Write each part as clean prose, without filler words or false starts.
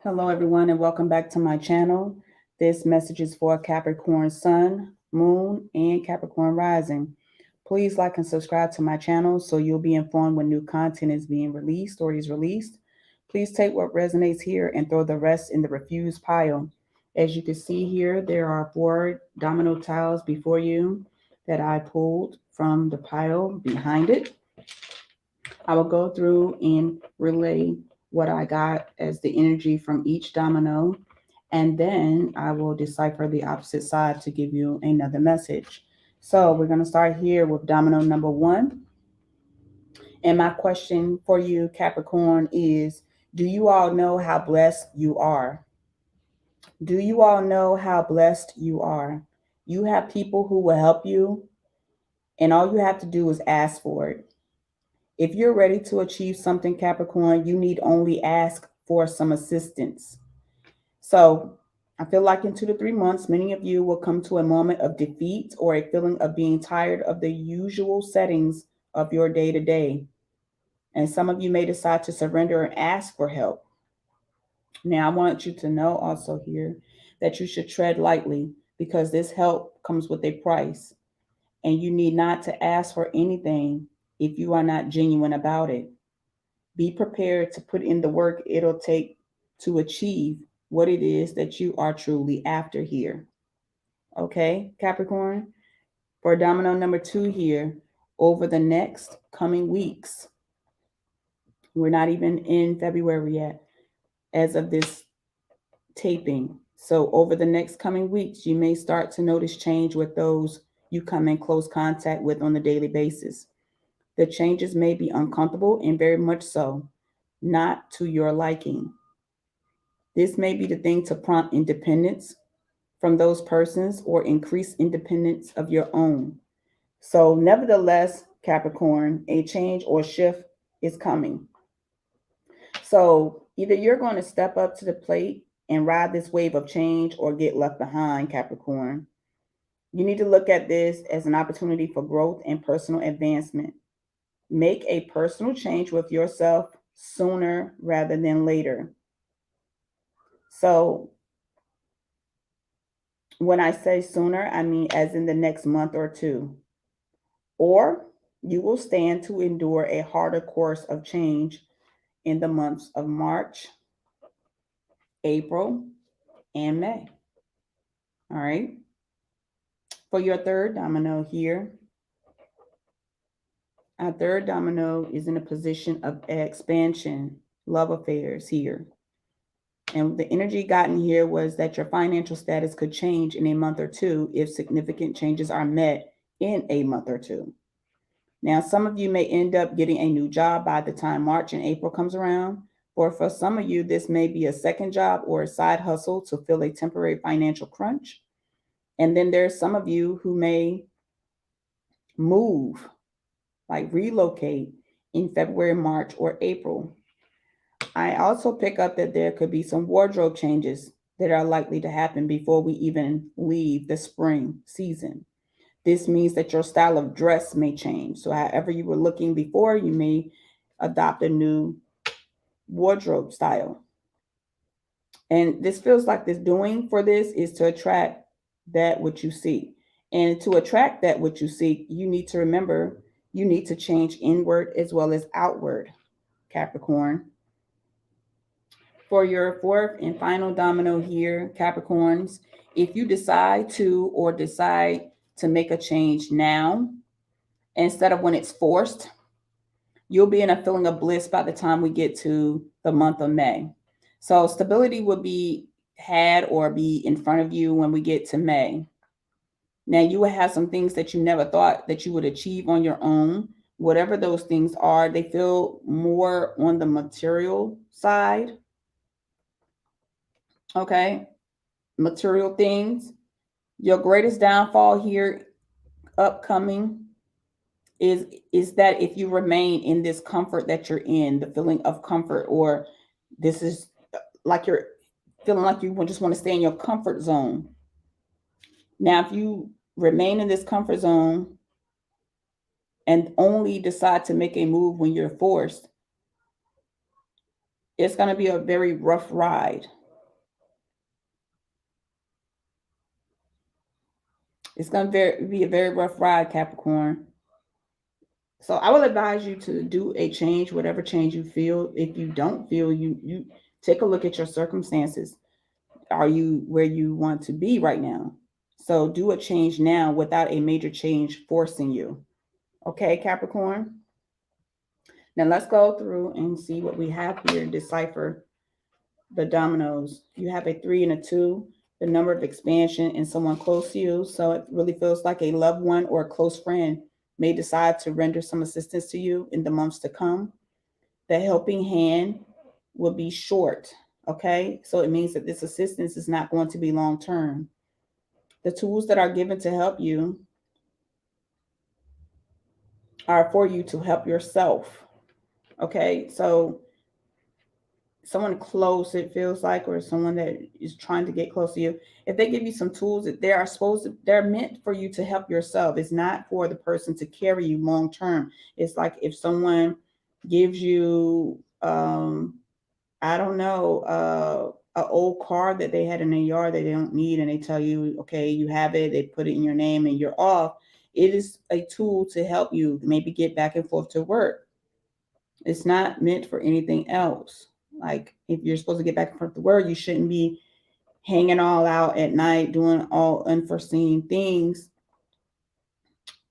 Hello, everyone, and welcome back to my channel. This message is for Capricorn Sun, Moon, and Capricorn Rising. Please like and subscribe to my channel so you'll be informed when new content is being released or is released. Please take what resonates here and throw the rest in the refuse pile. As you can see here, there are 4 domino tiles before you that I pulled from the pile behind it. I will go through and relay what I got as the energy from each domino, and then I will decipher the opposite side to give you another message. So we're going to start here with domino number 1. And my question for you, Capricorn, is do you all know how blessed you are? Do you all know how blessed you are? You have people who will help you, and all you have to do is ask for it. If you're ready to achieve something, Capricorn, you need only ask for some assistance. So I feel like in 2 to 3 months, many of you will come to a moment of defeat or a feeling of being tired of the usual settings of your day to day. And some of you may decide to surrender and ask for help. Now, I want you to know also here that you should tread lightly because this help comes with a price. And you need not to ask for anything if you are not genuine about it. Be prepared to put in the work it'll take to achieve what it is that you are truly after here. Okay, Capricorn? For domino number 2 here, over the next coming weeks, we're not even in February yet as of this taping. So, over the next coming weeks, you may start to notice change with those you come in close contact with on a daily basis. The changes may be uncomfortable and very much so, not to your liking. This may be the thing to prompt independence from those persons or increase independence of your own. So, nevertheless, Capricorn, a change or shift is coming. So, either you're going to step up to the plate and ride this wave of change or get left behind, Capricorn. You need to look at this as an opportunity for growth and personal advancement. Make a personal change with yourself sooner rather than later. So, when I say sooner, I mean as in the next month or two. Or you will stand to endure a harder course of change in the months of March, April, and May. All right. For your third domino here, our third domino is in a position of expansion, love affairs here. And the energy gotten here was that your financial status could change in a month or two if significant changes are met in a month or two. Now, some of you may end up getting a new job by the time March and April comes around, or for some of you, this may be a second job or a side hustle to fill a temporary financial crunch. And then there's some of you who may move, like relocate in February, March, or April. I also pick up that there could be some wardrobe changes that are likely to happen before we even leave the spring season. This means that your style of dress may change. So, however you were looking before, you may adopt a new wardrobe style. And this feels like this doing for this is to attract that which you seek. And to attract that which you seek, you need to remember you need to change inward as well as outward, Capricorn. For your fourth and final domino here, Capricorns, if you decide to make a change now instead of when it's forced, you'll be in a feeling of bliss by the time we get to the month of May. So stability will be had or be in front of you when we get to May. Now you will have some things that you never thought that you would achieve on your own. Whatever those things are, they feel more on the material side. Okay. Material things. Your greatest downfall here upcoming is that if you remain in this comfort that you're in, the feeling of comfort, or this is like you're feeling like you just want to stay in your comfort zone. Now, if you remain in this comfort zone and only decide to make a move when you're forced, It's going to be a very rough ride. It's going to be a very rough ride, Capricorn. So I will advise you to do a change, whatever change you feel. If you don't feel, you take a look at your circumstances. Are you where you want to be right now? So do a change now without a major change forcing you. Okay, Capricorn? Now let's go through and see what we have here and decipher the dominoes. You have a 3 and a 2, the number of expansion and someone close to you. So it really feels like a loved one or a close friend may decide to render some assistance to you in the months to come. The helping hand will be short. Okay, so it means that this assistance is not going to be long term. The tools that are given to help you are for you to help yourself. Okay, so someone close, it feels like, or someone that is trying to get close to you, if they give you some tools that they're meant for you to help yourself. It's not for the person to carry you long term. It's like if someone gives you I don't know, an old car that they had in their yard that they don't need, and they tell you, okay, you have it, they put it in your name and you're off. It is a tool to help you maybe get back and forth to work. It's not meant for anything else. Like if you're supposed to get back and forth to work, you shouldn't be hanging all out at night doing all unforeseen things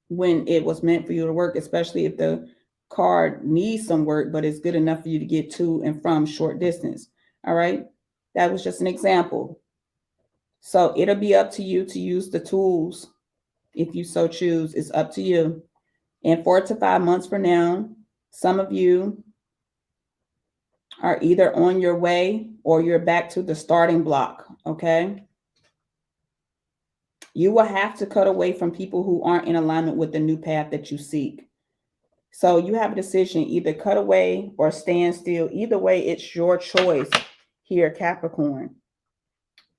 when it was meant for you to work, especially if the car needs some work, but it's good enough for you to get to and from short distance. All right. That was just an example. So it'll be up to you to use the tools if you so choose. It's up to you. In 4 to 5 months from now, some of you are either on your way or you're back to the starting block. Okay. You will have to cut away from people who aren't in alignment with the new path that you seek. So you have a decision, either cut away or stand still. Either way, it's your choice here, Capricorn.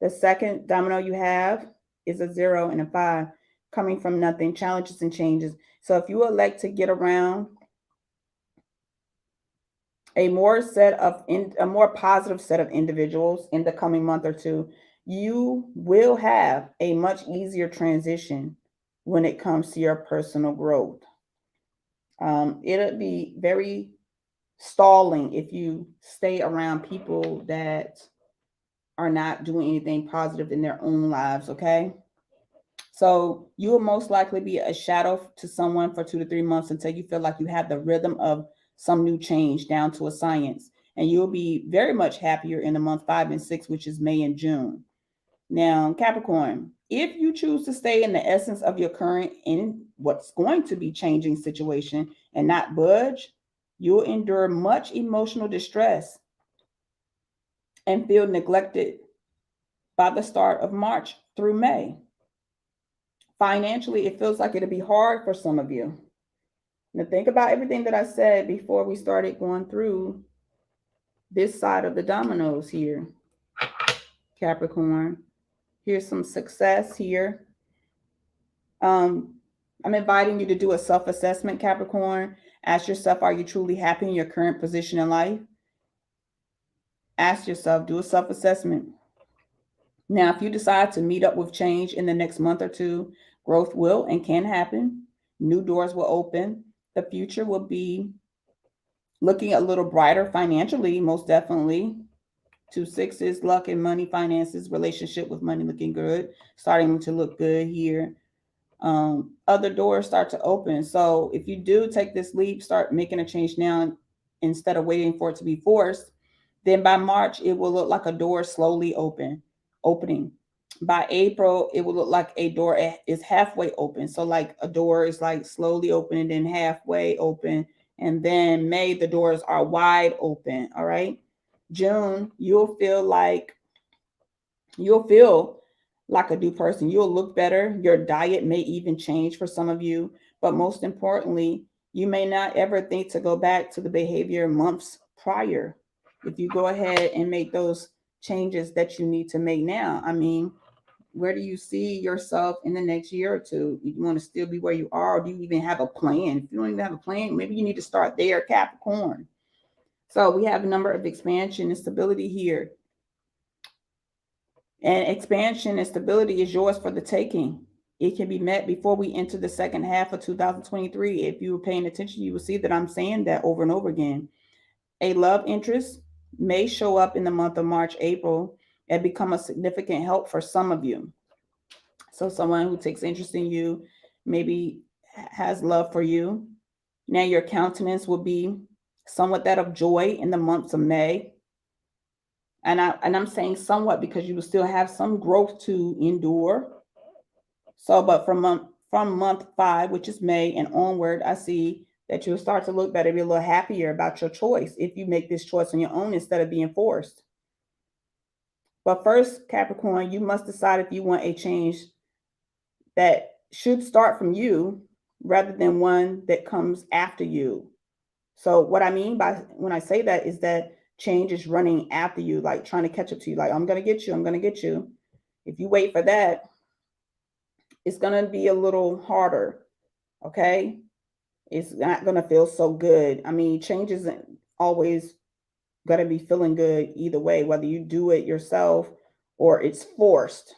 The second domino you have is a 0 and a 5, coming from nothing, challenges and changes. So if you elect to get around a more positive set of individuals in the coming month or two, you will have a much easier transition when it comes to your personal growth. It'll be very stalling if you stay around people that are not doing anything positive in their own lives. Okay. So you will most likely be a shadow to someone for 2 to 3 months until you feel like you have the rhythm of some new change down to a science. And you'll be very much happier in the month 5 and 6, which is May and June. Now, Capricorn, if you choose to stay in the essence of your current in what's going to be changing situation and not budge, you'll endure much emotional distress and feel neglected by the start of March through May. Financially, it feels like it'll be hard for some of you. Now, think about everything that I said before we started going through this side of the dominoes here, Capricorn. Here's some success here. I'm inviting you to do a self-assessment, Capricorn. Ask yourself, are you truly happy in your current position in life? Ask yourself, do a self-assessment. Now, if you decide to meet up with change in the next month or two, growth will and can happen. New doors will open. The future will be looking a little brighter financially, most definitely. 2 6s, luck and money, finances, relationship with money looking good, starting to look good here. Other doors start to open. So if you do take this leap, start making a change now instead of waiting for it to be forced, then by March, it will look like a door slowly opening. By April, it will look like a door is halfway open. So like a door is like slowly open and then halfway open. And then May, the doors are wide open. All right. June, you'll feel like a new person. You'll look better. Your diet may even change for some of you. But most importantly, you may not ever think to go back to the behavior months prior. If you go ahead and make those changes that you need to make now, I mean, where do you see yourself in the next year or two? You want to still be where you are, or do you even have a plan? If you don't even have a plan, maybe you need to start there, Capricorn. So we have a number of expansion and stability here. And expansion and stability is yours for the taking. It can be met before we enter the second half of 2023. If you were paying attention, you will see that I'm saying that over and over again. A love interest may show up in the month of March, April, and become a significant help for some of you. So someone who takes interest in you, maybe has love for you. Now your countenance will be somewhat that of joy in the months of May. And I'm saying somewhat because you will still have some growth to endure. So, but from month 5, which is May and onward, I see that you'll start to look better, be a little happier about your choice if you make this choice on your own instead of being forced. But first, Capricorn, you must decide if you want a change that should start from you rather than one that comes after you. So what I mean by when I say that is that change is running after you, like trying to catch up to you, like, I'm going to get you, I'm going to get you. If you wait for that, it's going to be a little harder. Okay. It's not going to feel so good. I mean, change isn't always going to be feeling good either way, whether you do it yourself or it's forced.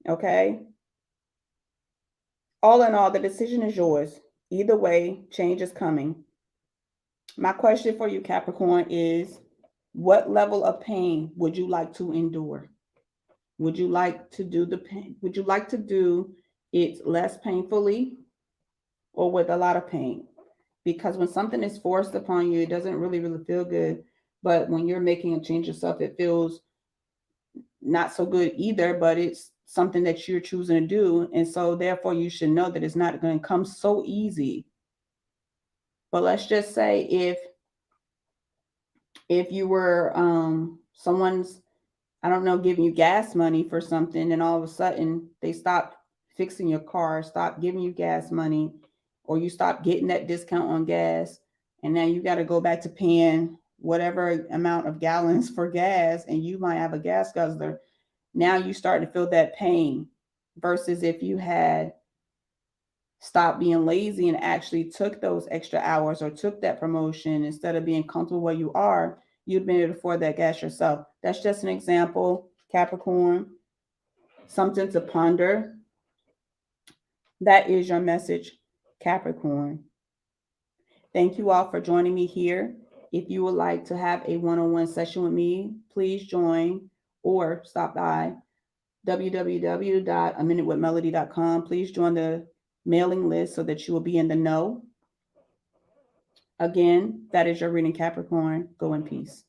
Okay. All in all, the decision is yours. Either way, change is coming. My question for you, Capricorn, is what level of pain would you like to endure? Would you like to do the pain? Would you like to do it less painfully or with a lot of pain? Because when something is forced upon you, it doesn't really feel good. But when you're making a change yourself, it feels not so good either, but it's something that you're choosing to do. And so therefore you should know that it's not going to come so easy. But let's just say if you were someone's, I don't know, giving you gas money for something, and all of a sudden they stop fixing your car, stop giving you gas money, or you stop getting that discount on gas, and now you got to go back to paying whatever amount of gallons for gas, and you might have a gas guzzler. Now you start to feel that pain versus if you had stopped being lazy and actually took those extra hours or took that promotion instead of being comfortable where you are, you'd been able to afford that gas yourself. That's just an example, Capricorn. Something to ponder. That is your message, Capricorn. Thank you all for joining me here. If you would like to have a one-on-one session with me, please join or stop by www.aminutewithmelody.com. Please join the mailing list so that you will be in the know. Again, that is your reading, Capricorn. Go in peace.